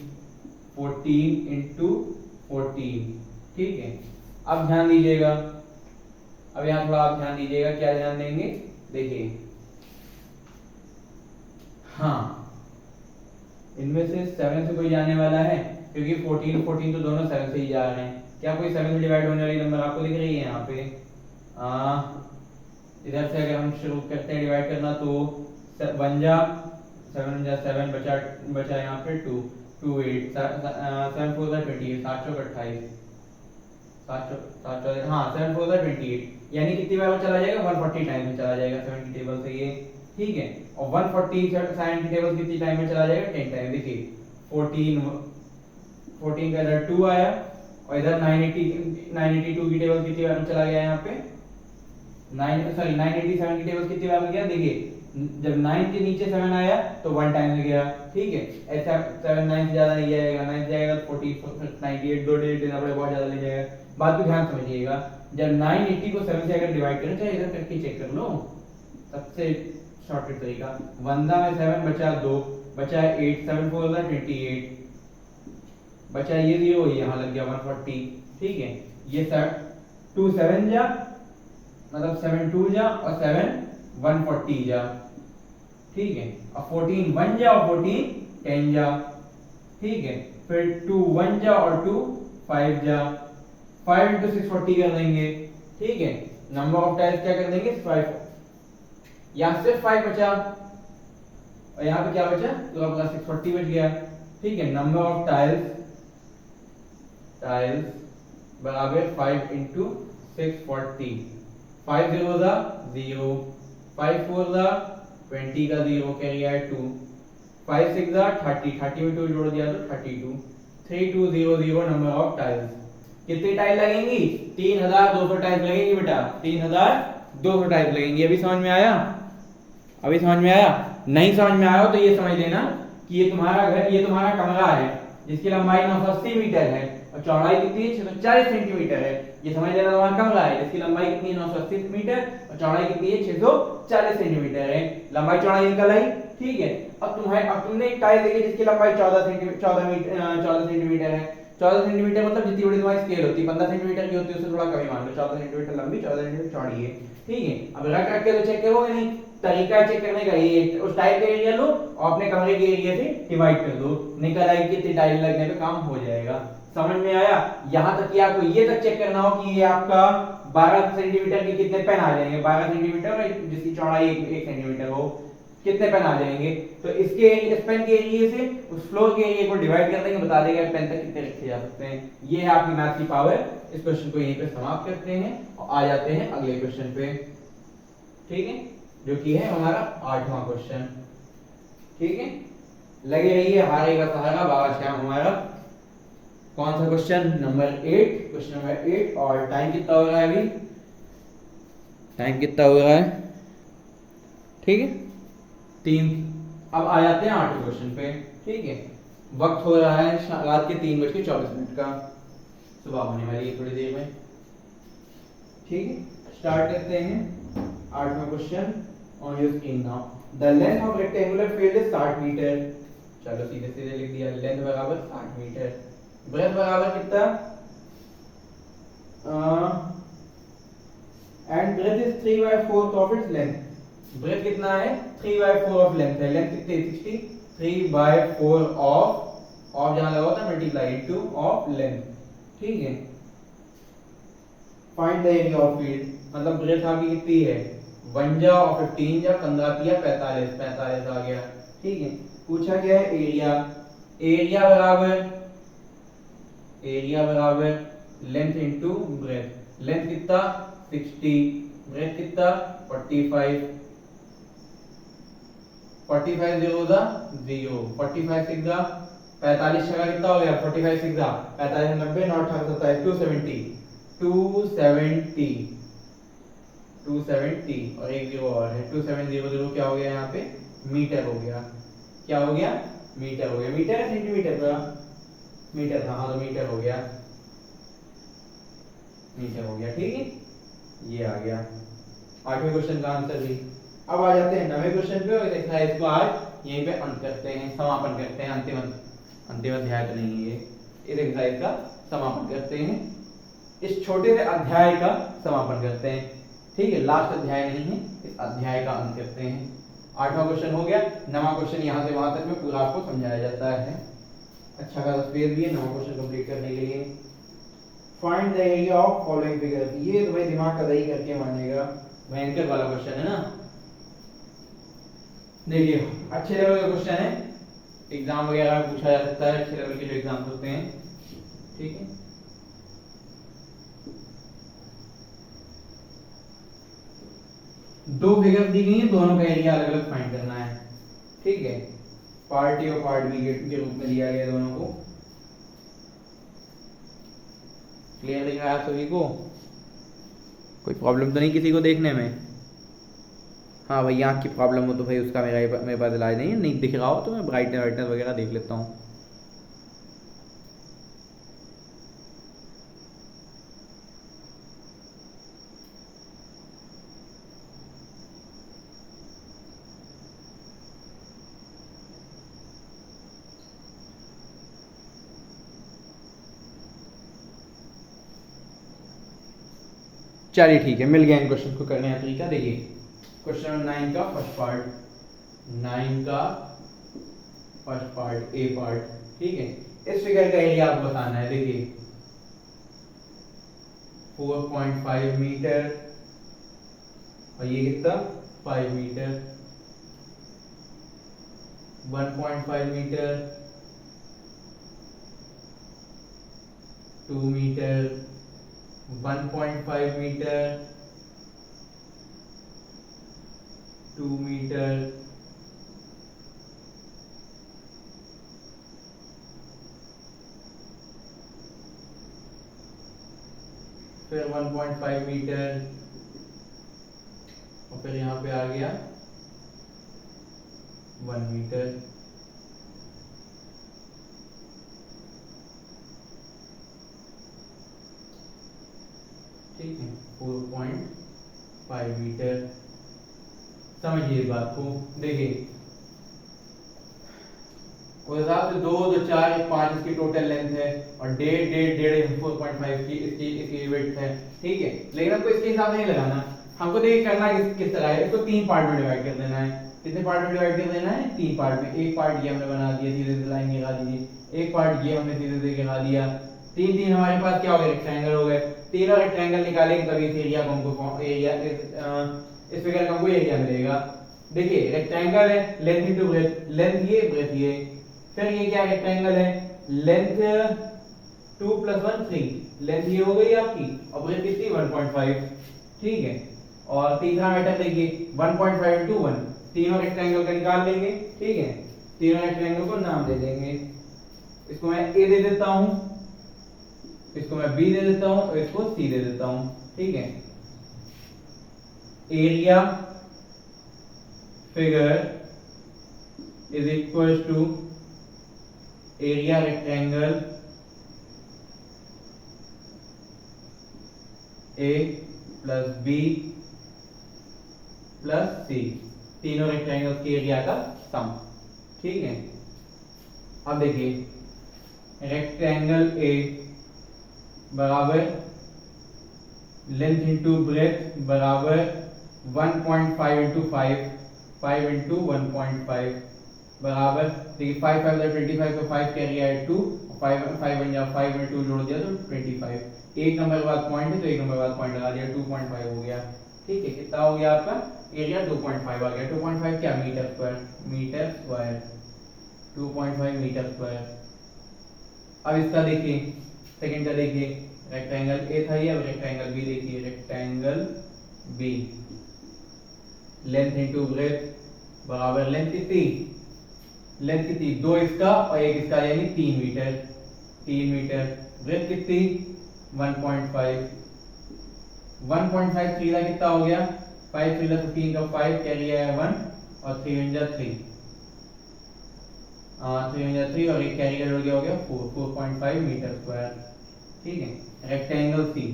14 इंटू 14। ठीक है, अब ध्यान दीजिएगा, अब यहां थोड़ा आप ध्यान दीजिएगा। क्या ध्यान देंगे, देखिए हाँ इनमें से 7 से कोई जाने वाला है, क्योंकि 14 14 तो दोनों 7 से ही जा रहे हैं। क्या कोई 7 से डिवाइड होने वाली नंबर आपको दिख रही है यहाँ पे? इधर से अगर हम शुरू करते हैं डिवाइड करना, तो 1 जा 7 जा 7 बचा यहाँ पे 2 2 8 7 4 जा 28 7 चौक 28 हाँ 7 4 जा 28, यानी कितनी बार चला जाएगा 140 टाइम में चला जाएगा 7 की टेबल से ये। ठीक है, और 140 साइन की टेबल कितनी टाइम में चला जाएगा 10 टाइम। देखिए 14 का इधर 2 आया और इधर 982 की टेबल कितनी बार में चला गया यहाँ पे 987 की टेबल कितनी बार में गया। देखिए जब 9 के नीचे 7 आया तो 1 टाइम में गया। ठीक है, ऐसा 7 9 से ज्यादा नहीं जाएगा, 9 से जाएगा तो 40 98 दो डिजिट देना पड़ेगा, बहुत ज्यादा ले जाएगा। बात को ध्यान समझिएगा, जब 980 को 7 से अगर डिवाइड करें, चाहे इधर करके चेक कर लो, सबसे शॉर्टकट तरीका 1 में 7 बचा 2 बचा 8 7 4 28 बचा ये 0, यहाँ लग गया 140। ठीक है, ये 2 7 जा मतलब 7 2 जा और 7 140 जा। ठीक है, अब 14 1 जा और 14 10 जा। ठीक है, फिर 2 1 जा और 2 5 जा, 5 into 640 कर देंगे। ठीक है, नंबर ऑफ टाइल्स क्या कर देंगे 5, यहाँ सिर्फ 5 बचा और यहाँ पे क्या बचा, तो आपका 640 बच गया। ठीक है, नंबर ऑफ टाइल्स बराबर 5 into 640, 5 0 दा 0, 5 4 दा 20 का 0 कैरी आया 2, 5 6 दा 30, 30 में 2 जोड़ दिया तो 32, 3200 नंबर ऑफ टाइल्स। कितनी टाइल लगेंगी, 3200 टाइल्स लगेंगी बेटा, 3200 टाइल्स लगेंगी। अभी समझ में आया, अभी समझ में आया? नहीं समझ में आया हो तो ये समझ लेना कि ये तुम्हारा घर, ये तुम्हारा कमरा है जिसकी लंबाई 980 मीटर है और चौड़ाई कितनी है 640 सेंटीमीटर है। ये समझ लेना तुम्हारा कमरा है जिसकी लंबाई कितनी है 980 मीटर और चौड़ाई कितनी है 640 सेंटीमीटर है। लंबाई चौड़ाई निकल आई। ठीक है, अब तुमने एक टाइल देखी जिसकी लंबाई 14 सेंटीमीटर है, 14 सेंटीमीटर मतलब जितनी बड़ी तुम्हारी स्केल होती है 15 सेंटीमीटर की होती है उससे थोड़ा कम ही मान लो, 14 सेंटीमीटर लंबी 14 सेंटीमीटर चौड़ी है। ठीक है, अब रख रख के तो चेक करोगे नहीं, तरीका चेक करने का ये उस टाइप का एरिया लो और अपने कमरे के एरिया से डिवाइड कर दो, निकल आएगी कितनी टाइल लगने पे काम हो जाएगा। समझ में आया? यहाँ तक कि आपको ये तक चेक करना हो कि ये आपका 12 सेंटीमीटर के कितने पेन आ जाएंगे, 12 सेंटीमीटर जिसकी चौड़ाई 1 सेंटीमीटर हो, कितने पेन आ जाएंगे। तो इसके इस पेन के एरिया से उस फ्लोर के एरिया को डिवाइड कर देंगे, बता देगा पेन तक कितने रखे जा सकते हैं। ये है आपकी मैथ की पावर। इस क्वेश्चन को यहीं पे समाप्त करते हैं और आ जाते हैं अगले क्वेश्चन पे। ठीक है, जो कि है हमारा 8वां क्वेश्चन। ठीक है, लगे रहिए, हारेगा सहारा बाबा श्याम हमारा। कौन सा क्वेश्चन? Number 8, question number 8। और टाइम कितना हो रहा है अभी? टाइम कितना हो रहा है? ठीक है, 3। अब आ जाते हैं 8वें क्वेश्चन पे। ठीक है, वक्त हो रहा है रात के 3:24 का, सुबह होने वाली है थोड़ी देर में। ठीक है, स्टार्ट करते हैं 8वां question on your screen now. The length of rectangular field is 60 metre. चलो सीधे सीधे लिख दिया, लेंथ बराबर 60 मीटर, ब्रेथ बराबर कितना? And breadth is 3/4 of its length. Breadth कितना है? 3/4 ऑफ लेंथ है। लेंथ कितनी? 60, 3/4 ऑफ जहां लगा होता है मल्टीप्लाई इनटू ऑफ लेंथ। ठीक है, find the area of field, मतलब ब्रेथ आपकी कितनी है? 1 जा और 15 जा 15 तिया 45, 45 आ गया। ठीक है, पूछा गया है एरिया। एरिया बराबर लेंथ इनटू ब्रेथ। लेंथ कितना? 60, ब्रेथ कितना? 45। 45 0 दा 0, 45 6 दा 45 छका कितना हो गया? 45 6 दा 45 90 9 18 27 270, 270 और एक 0 और है 2700। क्या हो गया यहाँ पे? मीटर हो गया। क्या हो गया? मीटर हो गया। मीटर है सेंटीमीटर का? मीटर था, हाँ तो मीटर हो गया, मीटर हो गया। ठीक है, ये आ गया 8वें क्वेश्चन का आंसर भी। अब आ जाते हैं 9वें क्वेश्चन पे और एक्सरसाइज को आज यहीं पे अंत करते हैं, समापन करते हैं। अंतिम अध्याय तो नहीं है ये, इस एक्सरसाइज का समापन करते हैं, इस छोटे से अध्याय का समापन करते हैं। ठीक है, लास्ट अध्याय नहीं है, इस अध्याय का अंत करते हैं। 8वां क्वेश्चन हो गया। 9वां क्वेश्चन यहाँ से वहां तक में पूरा आपको समझाया जाता है। अच्छा खासा स्पेस भी है 9वां क्वेश्चन कंप्लीट करने के लिए। Find the area of following figures. ये तो भाई दिमाग का दही करके मानेगा, भयंकर वाला क्वेश्चन है ना। देखिए, अच्छे लेवल का क्वेश्चन है, एग्जाम वगैरह में पूछा जा सकता है, अच्छे लेवल के जो एग्जाम होते हैं। ठीक है, दो फिगर्स दी गई हैं, दोनों का एरिया अलग अलग फाइंड करना है। ठीक है, पार्ट ए और पार्ट बी के रूप में दिया गया दोनों को। क्लियर दिख रहा है सभी को? कोई प्रॉब्लम तो नहीं किसी को देखने में? हाँ भाई, आँख की प्रॉब्लम हो तो भाई उसका मेरे पास इलाज नहीं है, नहीं दिख रहा हो तो मैं ब्राइटनेस वगैरह देख लेता हूँ। चलिए ठीक है, मिल गया इन क्वेश्चन को करने का तरीका। देखिए क्वेश्चन नंबर 9 का फर्स्ट पार्ट, 9 का फर्स्ट पार्ट, ए पार्ट। ठीक है, इस फिगर का एरिया आपको बताना है। देखिए 4.5 मीटर और ये कितना? 5 metre, 1.5 metre, 2 metre, 1.5 metre, 2 metre, फिर 1.5 मीटर और फिर यहाँ पे आ गया 1 मीटर। ठीक है, 4.5 मीटर। समझिए इस बात को। देखिए उस हिसाब से 2 2 4 5 इसकी टोटल लेंथ है और 1.5 4.5 की इसकी विड्थ है, ठीक है। लेकिन हमको इसके हिसाब से नहीं लगाना, हमको देखिए करना किस तरह है, इसको 3 पार्ट में डिवाइड कर देना है। कितने पार्ट में डिवाइड कर देना है? 3 पार्ट में। एक पार्ट ये हमने बना दिया, सीधे सीधे लाइन गिरा दीजिए, एक पार्ट ये हमने सीधे सीधे गिरा दिया। 3 3 हमारे पास क्या हो गए? रेक्टेंगल हो गए। तीनों रेक्टेंगल निकालेंगे तभी इस एरिया को हमको एरिया इस फिगर का हमको एरिया मिलेगा। देखिए रेक्टेंगल है, लेंथ इनटू ब्रेथ, लेंथ ये ब्रेथ ये। फिर ये क्या रेक्टेंगल है? लेंथ 2 + 1 3, लेंथ ये हो गई आपकी और ब्रेथ कितनी? 1.5, ठीक है। और तीसरा मेथड देखिए 1.5 × 1, तीनों रेक्टेंगल का निकाल लेंगे, ठीक है। तीनों रेक्टेंगल को नाम दे देंगे, इसको मैं ए दे देता हूं, इसको मैं बी दे देता हूं और इसको सी दे देता हूं, ठीक है। Area figure is equal to area rectangle A plus B plus C, तीनों रेक्टेंगल के एरिया का सम, ठीक है। अब देखिए रेक्टेंगल ए बराबर लेंथ इंटू ब्रेथ बराबर 1.5 × 5, 5 × 1.5 बराबर, देखिए 5 5 25, तो 5 कैरी है 2, 5 5 बन गया, 5 में 2 जोड़ दिया तो 25। एक नंबर के बाद पॉइंट है तो एक नंबर के बाद पॉइंट लगा दिया, 2.5 हो गया, ठीक है। कितना हो गया आपका एरिया? 2.5 आ गया। 2.5 क्या? Metre square, metre square, 2.5 metre square. अब इसका देखिए सेकंड का देखिए, रेक्टेंगल ए था ये, अब रेक्टेंगल बी देखिए, rectangle B length into breadth बराबर लेंथ कितनी? लेंथ कितनी? 2 इसका और 1 इसका, यानी 3 मीटर, 3 मीटर। ब्रेथ कितनी? 1.5, 1.5 3 कितना हो गया? 5 3 15 का 5 कैरी है 1 और 3 × 3, 3 × 3 और एक कैरी का जुड़ गया, हो गया 4, 4.5 मीटर स्क्वायर, ठीक है। रेक्टेंगल सी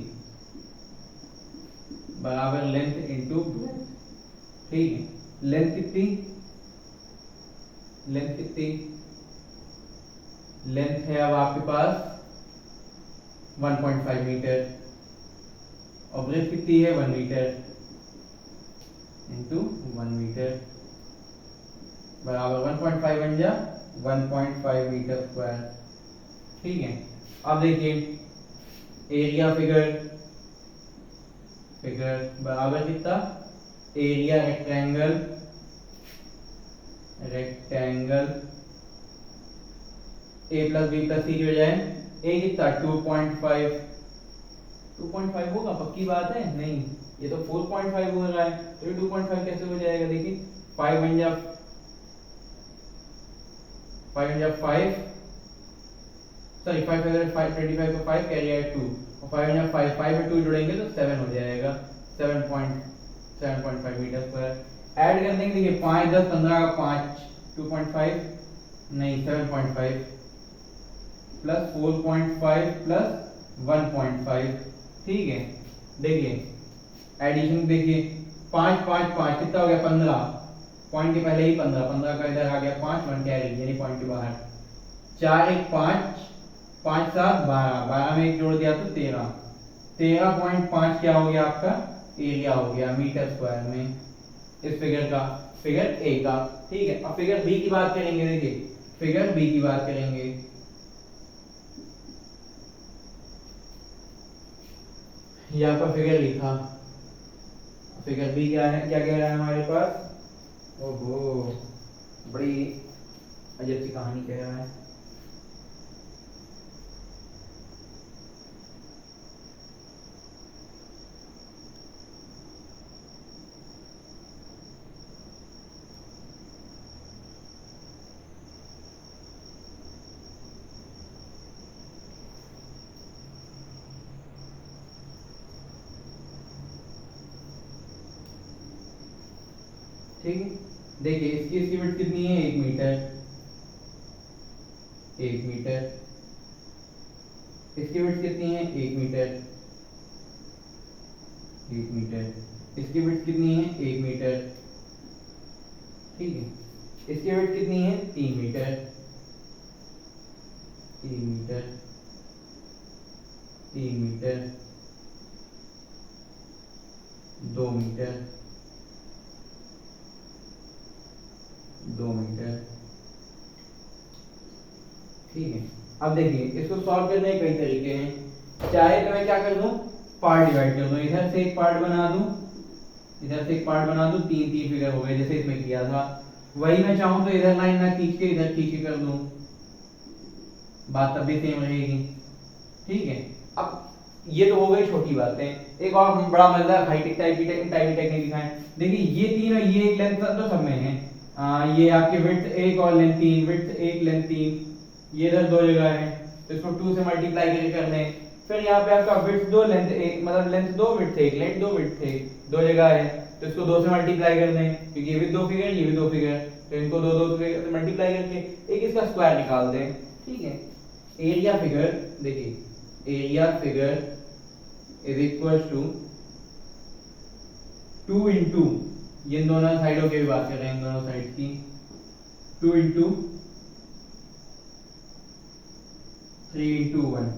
बराबर लेंथ इंटू ब्रेथ, ठीक है। लेंथ कितनी? लेंथ कितनी? लेंथ है अब आपके पास 1.5 मीटर और ब्रेथ कितनी है? 1 मीटर इंटू 1 मीटर बराबर 1.5 बन जा 1.5 मीटर स्क्वायर, ठीक है। अब देखिए एरिया फिगर बराबर कितना? Area rectangle A plus B plus C की बजाय ए कितना? 2.5, 2.5 होगा? पक्की बात है? नहीं, ये तो 4.5 हो रहा है, तो ये 2.5 कैसे हो जाएगा? देखिए 5 बन जा 5 सॉरी 5 5 25 को 5 कैरी है 2 और 5 5 5 में 2 जोड़ेंगे तो 7 हो जाएगा, 7.5 मीटर स्क्वायर। ऐड कर देंगे, देखिए 5 10 15 का 5, 2.5 नहीं 7.5 प्लस 4.5 प्लस 1.5, ठीक है। देखिए एडिशन देखिए 5 5 5 कितना हो गया? 15, पॉइंट के पहले ही 15, 15 का इधर आ गया 5, 1 कैरी यानी पॉइंट के बाहर, 4 1 5 5 7 12, 12 में 1 जोड़ दिया तो 13, 13.5 क्या हो गया आपका? एरिया हो गया मीटर स्क्वायर में इस फिगर का, फिगर ए का, ठीक है। अब फिगर बी की बात करेंगे, देखिए फिगर बी की बात करेंगे, ये आपका फिगर लिखा, फिगर बी क्या है? क्या कह रहा है हमारे पास? ओहो बड़ी अजब सी कहानी कह रहा है। ठीक है, देखिए इसकी विड्थ कितनी है? 1 मीटर, 1 मीटर। इसकी विड्थ कितनी है? 1 मीटर, 1 मीटर। इसकी विड्थ कितनी है? 1 मीटर, ठीक है। इसकी विड्थ कितनी है? 3 metre, metre, 3 metre, 2 metre, 2 metre. ठीक है, अब देखिए इसको सॉल्व करने के कई तरीके हैं। चाहे तो मैं क्या कर दूं, पार्ट डिवाइड कर दूं, इधर से एक पार्ट बना दूं, इधर से एक पार्ट बना दूं, तीन तीन फिगर हो गए जैसे इसमें किया था। वही मैं चाहूं तो इधर लाइन ना खींच के इधर खींच के कर दूं, बात तब भी सेम रहेगी। ठीक है, अब ये तो हो गई छोटी बातें। एक और बड़ा मजेदार हाईटेक टाइप की टेक्निक दिखाएं। देखिए ये तीन और ये एक लेंथ तो सब में है। ये आपके विड्थ एक और लेंथ तीन, विड्थ एक लेंथ तीन, ये इधर दो जगह है तो इसको 2 से मल्टीप्लाई करके कर लें। फिर यहाँ पे आपका विड्थ दो लेंथ एक, मतलब लेंथ दो विड्थ एक, लेंथ दो विड्थ एक, दो जगह है तो इसको 2 से मल्टीप्लाई कर दें, क्योंकि ये भी दो फिगर ये भी दो फिगर, तो इनको दो दो से मल्टीप्लाई करके एक इसका स्क्वायर निकाल दें। ठीक है, एरिया फिगर, देखिए area figure is equal to 2 into, ये दोनों साइडों की भी बात कर रहे हैं, इन दोनों साइड की, 2 इंटू 3 इंटू 1,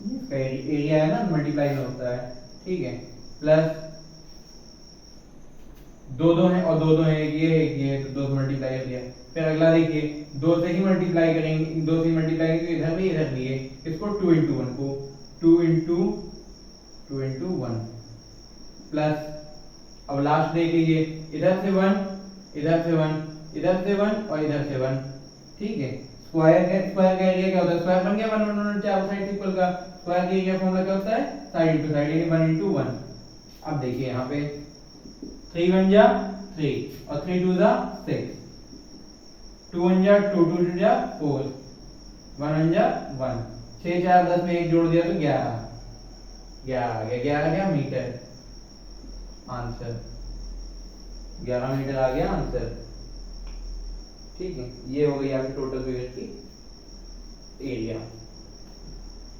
इसका एरिया है ना, मल्टीप्लाई में होता है। ठीक है, प्लस दो दो है और दो दो है, एक ये है, तो 2 से मल्टीप्लाई कर दिया। फिर अगला देखिए 2 से ही मल्टीप्लाई करेंगे, 2 से ही मल्टीप्लाई करेंगे, इधर भी है, इसको 2 इंटू 1 को 2 इंटू 1 प्लस, अब लास्ट देख लीजिए, इधर से 1 इधर से 1 इधर से 1 और इधर से 1। ठीक है, स्क्वायर का एरिया क्या होता है, स्क्वायर बन गया 1 1 1 चारों साइड इक्वल का, स्क्वायर का एरिया फॉर्मूला क्या होता है, साइड टू साइड, यानी 1 इंटू 1। अब देखिए यहाँ पे 3 1 जा 3 और 3 2 जा 6, 2 1 जा 2 2 2 जा 4, 1 1 जा 1, 6 4 10 में एक जोड़ दिया तो 11, 11 आ गया, 11 क्या मीटर आंसर, 11 मीटर आ गया आंसर। ठीक है, ये हो गई आपकी टोटल फिगर की एरिया,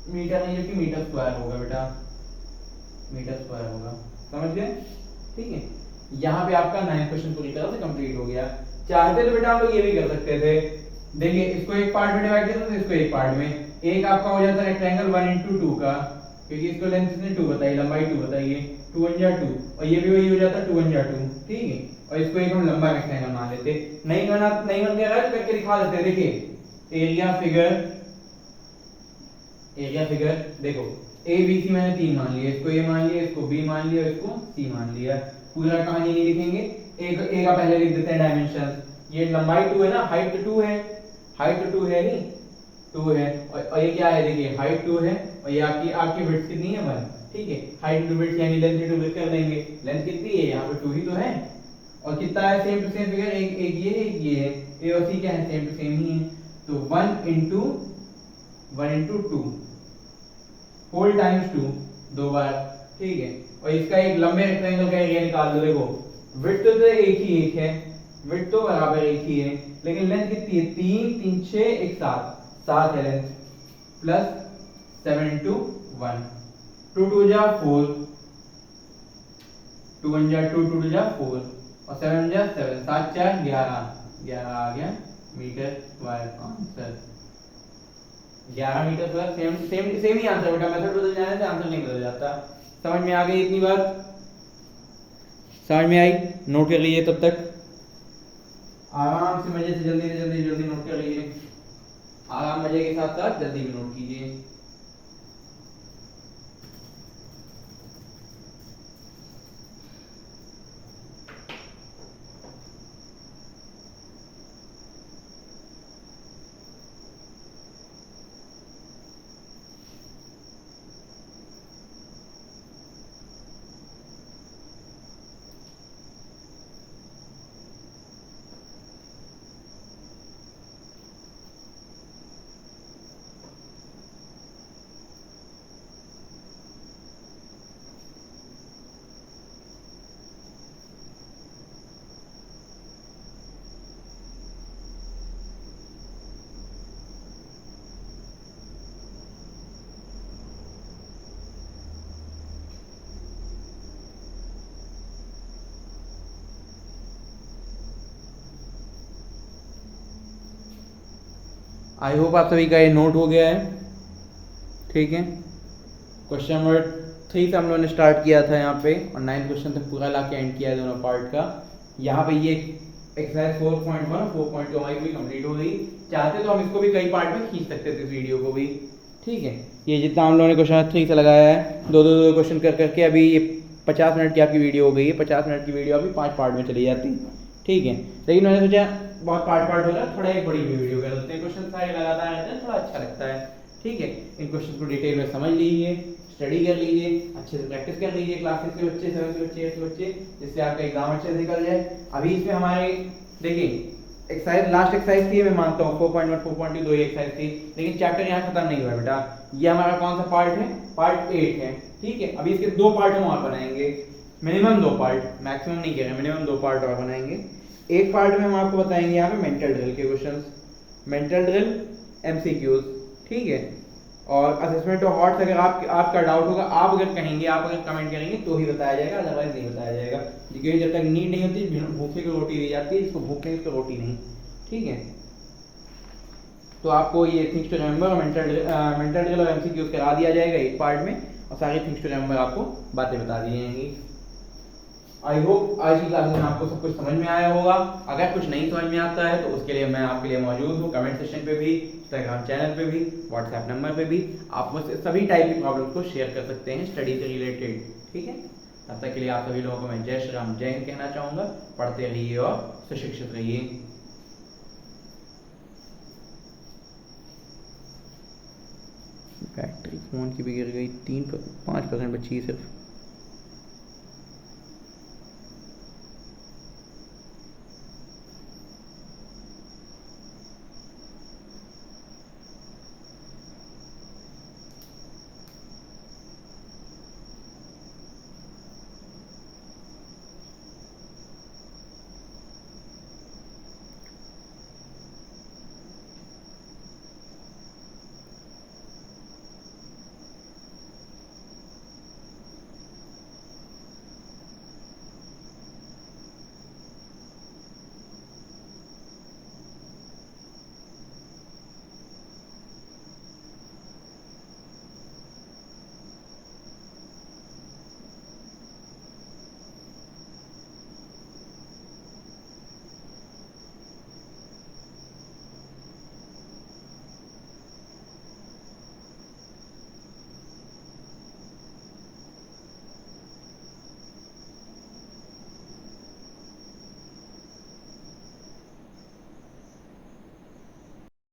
मीटर नहीं जबकि मीटर स्क्वायर होगा बेटा, मीटर स्क्वायर होगा, समझ गए। ठीक है, यहाँ पे आपका 9th क्वेश्चन पूरी तरह से कंप्लीट हो गया। चाहते तो बेटा हम लोग ये भी कर सकते थे, देखिए इसको एक पार्ट में डिवाइड करते थे, इसको एक पार्ट में, एक आपका हो जाता है रेक्टेंगल 1 इंटू 2 का, क्योंकि इसको लेंथ इसने 2 बताई, लंबाई 2 बताई है, 2 1 जा 2 और ये भी वही हो जाता है 2 1 जा 2। ठीक है, और इसको एक हम लंबा रेक्टेंगल मान लेते, नहीं बन गया तो करके दिखा देते। देखिए एरिया फिगर देखो, ए बी सी मैंने 3 मान लिया, इसको ए मान लिया, इसको बी मान लिया, इसको सी मान लिया, पूरा कहानी नहीं लिखेंगे, ए का पहले लिख देते हैं डायमेंशन। ये लंबाई 2 है ना, हाइट 2 है, हाइट 2 है नहीं, 2 है, और ये क्या है, देखिए हाइट 2 है और ये आपकी विड्थ कितनी है 1। ठीक है, हाइट टू विड्थ यानी लेंथ टू विड्थ कर देंगे, लेंथ कितनी है यहाँ पे 2 ही तो है, और कितना है सेम टू सेम फिगर, एक ये है, ए और सी क्या है, सेम टू सेम ही है, तो 1 इंटू 2 होल टाइम्स 2, 2 बार। ठीक है, और इसका एक लंबे रेक्टेंगल का एरिया निकाल दो। देखो विड्थ तो एक है, विड्थ तो बराबर एक ही है, लेकिन लेंथ कितनी है, 3 3 6 1 7, 7 है लेंथ, प्लस 7 इंटू 1, 2 2 जा 4, 2 1 जा 2 2 जा 4 और 7 जा 7, 7 4 11, 11 आ गया metre square answer. 11 metre square, same ही आंसर बेटा, मेथड बदल जाने से आंसर नहीं बदल जाता। समझ में आ गई इतनी बात, समझ में आई, नोट कर लीजिए तब तक, आराम से मजे से जल्दी नोट कर लीजिए, आराम मजे के साथ साथ जल्दी भी नोट कीजिए। आई होप आप सभी का ये नोट हो गया है, ठीक है। क्वेश्चन नंबर 3 से हम लोगों ने स्टार्ट किया था यहाँ पे, और 9 क्वेश्चन तक पूरा ला के एंड किया है दोनों पार्ट का। यहाँ पे ये एक्सरसाइज 4.1 और 4.2 हमारी भी कंप्लीट हो गई। चाहते तो हम इसको भी कई पार्ट में खींच सकते थे इस वीडियो को भी, ठीक है। ये जितना हम लोगों ने क्वेश्चन 3 से लगाया है, दो क्वेश्चन कर करके अभी ये 50 मिनट की आपकी वीडियो हो गई है। 50 मिनट की वीडियो अभी 5 पार्ट में चली जाती, ठीक है। लेकिन मैंने सोचा बहुत पार्ट हो रहा है, थोड़ा एक बड़ी वीडियो कर देते हैं। क्वेश्चन सारे लगातार रहते हैं, थोड़ा अच्छा लगता है, ठीक है। इन क्वेश्चन को डिटेल में समझ लीजिए, स्टडी कर लीजिए, अच्छे से प्रैक्टिस कर लीजिए क्लासेस के बच्चे, 7 के बच्चे, 8 के बच्चे, जिससे आपका एग्जाम अच्छे से निकल जाए। अभी इसमें हमारे देखिए एक्सरसाइज, लास्ट एक्सरसाइज थी, मैं मानता हूँ 4.1 4.2 दो ही एक्सरसाइज थी, लेकिन चैप्टर यहाँ खत्म नहीं हुआ बेटा। ये हमारा कौन सा पार्ट है? पार्ट 8 है, ठीक है। अभी इसके 2 पार्ट हम और बनाएंगे, मिनिमम 2 पार्ट, मैक्सिमम नहीं कह रहे, मिनिमम 2 पार्ट और बनाएंगे। एक पार्ट में हम आपको बताएंगे यहाँ पे मेंटल ड्रिल के क्वेश्चंस, मेंटल ड्रिल एमसीक्यूज, ठीक है। और असेसमेंट ऑफ हॉट्स अगर आपका डाउट होगा, आप अगर कहेंगे, आप अगर कमेंट करेंगे तो ही बताया जाएगा, अदरवाइज नहीं बताया जाएगा। क्योंकि जब तक नीड नहीं होती, भूखे को रोटी दी जाती है, जिसको भूख नहीं उसको रोटी नहीं, ठीक है। तो आपको ये things to remember, mental drill और एमसीक्यूज करा दिया जाएगा एक पार्ट में, और सारी थिंग्स टू रिमेंबर आपको बातें बता दी जाएंगी। आई होप आज की क्लास में आपको सब कुछ समझ में आया होगा। अगर कुछ नहीं समझ में आता है तो उसके लिए मैं आपके लिए मौजूद हूँ, कमेंट सेक्शन पे भी, इंस्टाग्राम चैनल पे भी, व्हाट्सएप नंबर पे भी। आप मुझसे सभी टाइप की प्रॉब्लम को शेयर कर सकते हैं स्टडी से रिलेटेड, ठीक है। तब तक के लिए आप सभी लोगों को मैं जय श्री राम, जय हिंद कहना चाहूँगा। पढ़ते रहिए और सुशिक्षित रहिए। बैटरी फ़ोन की भी गिर गई, 5% बची सिर्फ।